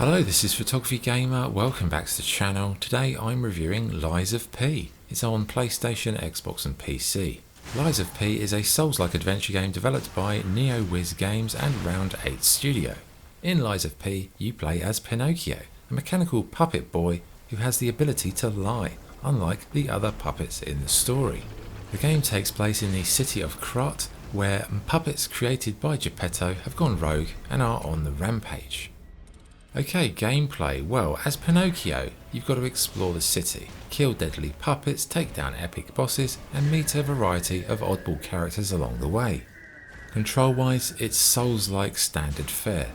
Hello, this is Photography Gamer. Welcome back to the channel. Today I'm reviewing Lies of P. It's on PlayStation, Xbox and PC. Lies of P is a Souls-like adventure game developed by NeoWiz Games and Round 8 Studio. In Lies of P, you play as Pinocchio, a mechanical puppet boy who has the ability to lie, unlike the other puppets in the story. The game takes place in the city of Krot, where puppets created by Geppetto have gone rogue and are on the rampage. Okay, gameplay. Well, as Pinocchio, you've got to explore the city, kill deadly puppets, take down epic bosses, and meet a variety of oddball characters along the way. Control-wise, it's Souls-like standard fare.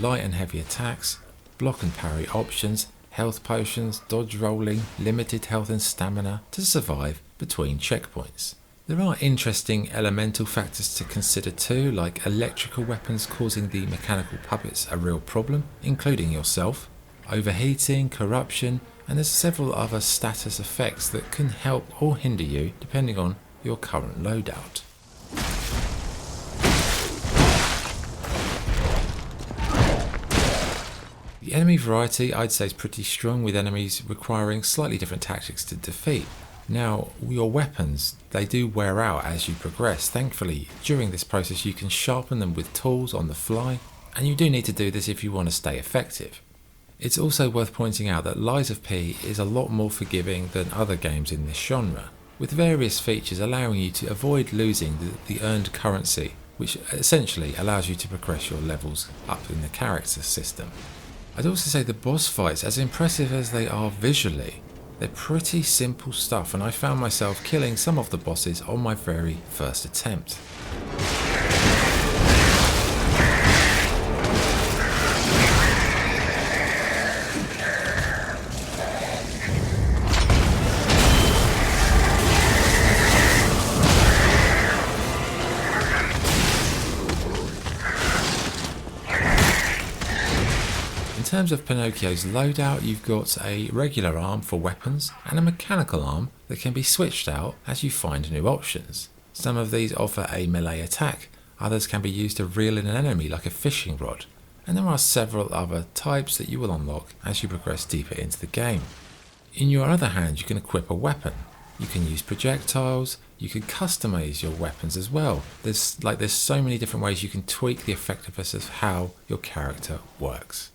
Light and heavy attacks, block and parry options, health potions, dodge rolling, limited health and stamina to survive between checkpoints. There are interesting elemental factors to consider too, like electrical weapons causing the mechanical puppets a real problem, including yourself, overheating, corruption, and there's several other status effects that can help or hinder you depending on your current loadout. The enemy variety I'd say is pretty strong, with enemies requiring slightly different tactics to defeat. Now, your weapons, they do wear out as you progress. Thankfully, during this process you can sharpen them with tools on the fly, and you do need to do this if you want to stay effective. It's also worth pointing out that Lies of P is a lot more forgiving than other games in this genre, with various features allowing you to avoid losing the earned currency, which essentially allows you to progress your levels up in the character system. I'd also say the boss fights, as impressive as they are visually, they're pretty simple stuff, and I found myself killing some of the bosses on my very first attempt. In terms of Pinocchio's loadout, you've got a regular arm for weapons and a mechanical arm that can be switched out as you find new options. Some of these offer a melee attack, others can be used to reel in an enemy like a fishing rod, and there are several other types that you will unlock as you progress deeper into the game. In your other hand, you can equip a weapon. You can use projectiles, you can customize your weapons as well. There's so many different ways you can tweak the effectiveness of how your character works.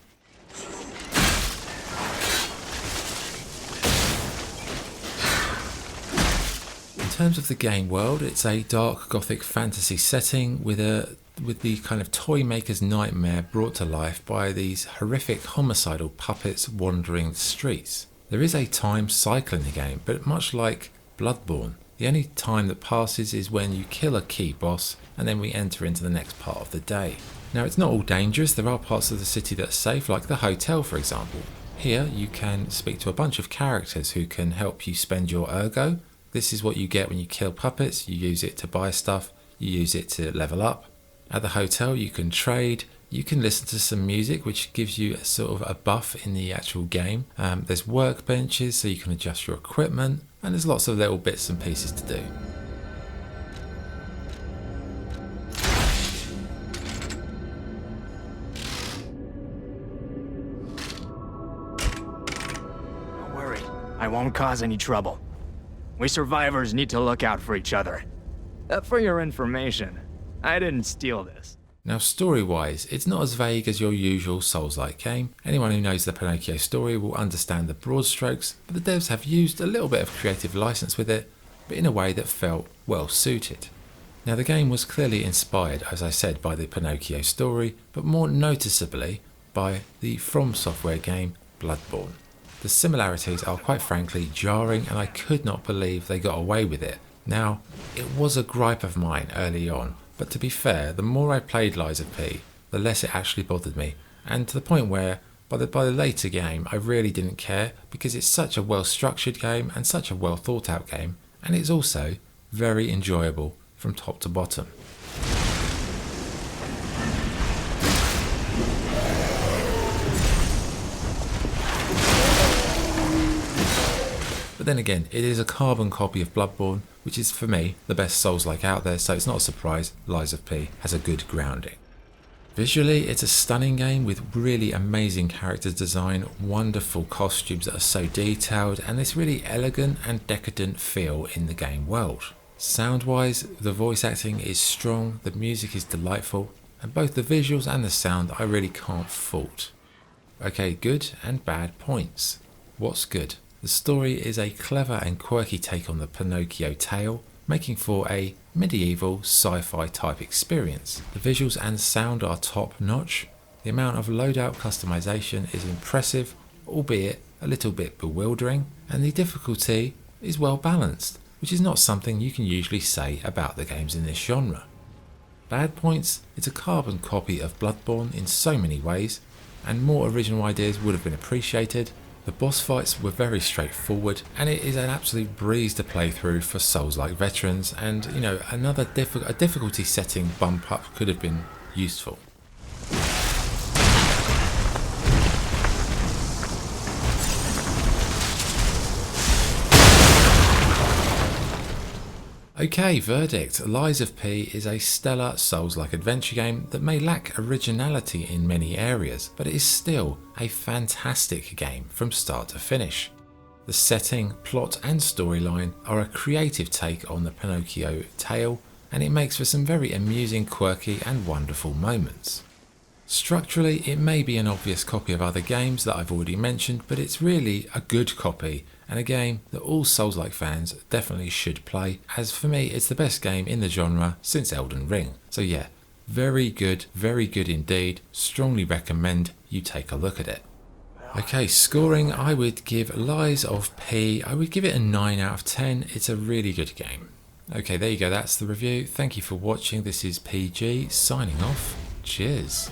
In terms of the game world, it's a dark gothic fantasy setting with the kind of toy maker's nightmare brought to life by these horrific homicidal puppets wandering the streets. There is a time cycle in the game, but much like Bloodborne, the only time that passes is when you kill a key boss and then we enter into the next part of the day. Now, it's not all dangerous. There are parts of the city that are safe, like the hotel for example. Here you can speak to a bunch of characters who can help you spend your ergo. This is what you get when you kill puppets. You use it to buy stuff, you use it to level up. At the hotel you can trade, you can listen to some music which gives you a sort of a buff in the actual game. There's workbenches so you can adjust your equipment, and there's lots of little bits and pieces to do. Don't worry, I won't cause any trouble. We survivors need to look out for each other. For your information, I didn't steal this. Now, story-wise, it's not as vague as your usual Souls-like game. Anyone who knows the Pinocchio story will understand the broad strokes, but the devs have used a little bit of creative license with it, but in a way that felt well suited. Now, the game was clearly inspired, as I said, by the Pinocchio story, but more noticeably by the From Software game Bloodborne. The similarities are quite frankly jarring, and I could not believe they got away with it. Now, it was a gripe of mine early on, but to be fair, the more I played Lies of P, the less it actually bothered me, and to the point where by the later game I really didn't care, because it's such a well structured game and such a well thought out game, and it's also very enjoyable from top to bottom. But then again, it is a carbon copy of Bloodborne, which is for me the best Souls-like out there, so it's not a surprise Lies of P has a good grounding. Visually, it's a stunning game with really amazing character design, wonderful costumes that are so detailed, and this really elegant and decadent feel in the game world. Sound-wise, the voice acting is strong, the music is delightful, and both the visuals and the sound I really can't fault. Okay, good and bad points. What's good? The story is a clever and quirky take on the Pinocchio tale, making for a medieval sci-fi type experience. The visuals and sound are top notch. The amount of loadout customization is impressive, albeit a little bit bewildering, and the difficulty is well balanced, which is not something you can usually say about the games in this genre. Bad points, it's a carbon copy of Bloodborne in so many ways, and more original ideas would have been appreciated. The boss fights were very straightforward, and it is an absolute breeze to play through for Souls-like veterans, and a difficulty setting bump up could have been useful. Okay, verdict. Lies of P is a stellar Souls-like adventure game that may lack originality in many areas, but it is still a fantastic game from start to finish. The setting, plot and storyline are a creative take on the Pinocchio tale, and it makes for some very amusing, quirky and wonderful moments. Structurally, it may be an obvious copy of other games that I've already mentioned, but it's really a good copy and a game that all Souls-like fans definitely should play, as for me it's the best game in the genre since Elden Ring. So yeah, very good indeed, strongly recommend you take a look at it. Okay, scoring, I would give Lies of P, I would give it a 9 out of 10, it's a really good game. Okay, there you go, that's the review. Thank you for watching, this is PG, signing off, cheers.